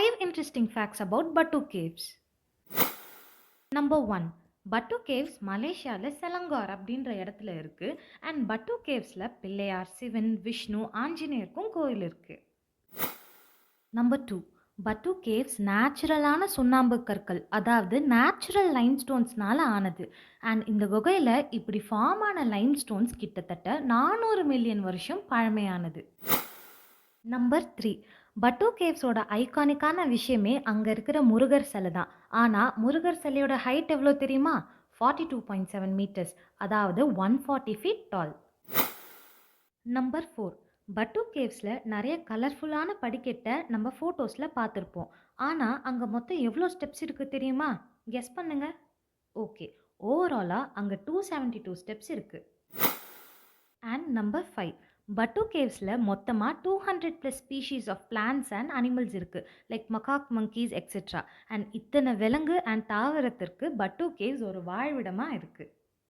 5 interesting facts about Batu Caves. Number 1. பட்டு caves மலேசியாவில் செலங்கார் அப்படின்ற இடத்துல இருக்கு. அண்ட் பட்டு கேவ்ஸில் பிள்ளையார், சிவன், விஷ்ணு, ஆஞ்சநேயருக்கும் கோயில் இருக்கு. நம்பர் 2. பட்டு கேவ்ஸ் நேச்சுரலான சுண்ணாம்பு கற்கள், அதாவது நேச்சுரல் லைம்ஸ்டோன்ஸ்னால ஆனது. அண்ட் இந்த குகையில் இப்படி ஃபார்ம் ஆன லைம்ஸ்டோன்ஸ் கிட்டத்தட்ட 400 மில்லியன் வருஷம் பழமையானது. நம்பர் 3. பட்டு கேவ்ஸோட ஐகானிக்கான விஷயமே அங்கே இருக்கிற முருகர் சிலை தான். ஆனால் முருகர் சிலையோட ஹைட் எவ்வளோ தெரியுமா? 42.7 மீட்டர்ஸ், அதாவது 140 ஃபீட் டால். நம்பர் 4. பட்டு கேவ்ஸில் நிறைய கலர்ஃபுல்லான படிக்கட்டை நம்ம ஃபோட்டோஸில் பார்த்துருப்போம். ஆனால் அங்கே மொத்தம் எவ்வளோ ஸ்டெப்ஸ் இருக்குது தெரியுமா? கெஸ் பண்ணுங்க. ஓகே, ஓவராலாக அங்கே 272 ஸ்டெப்ஸ் இருக்குது. And number 5. பட்டு கேவ்ஸில் மொத்தமாக 200+ species of plants and animals இருக்குது. Like macaque monkeys etcetera. And இத்தனை விலங்கு அண்ட் தாவரத்திற்கு பட்டு கேவ்ஸ் ஒரு வாழ்விடமாக இருக்குது.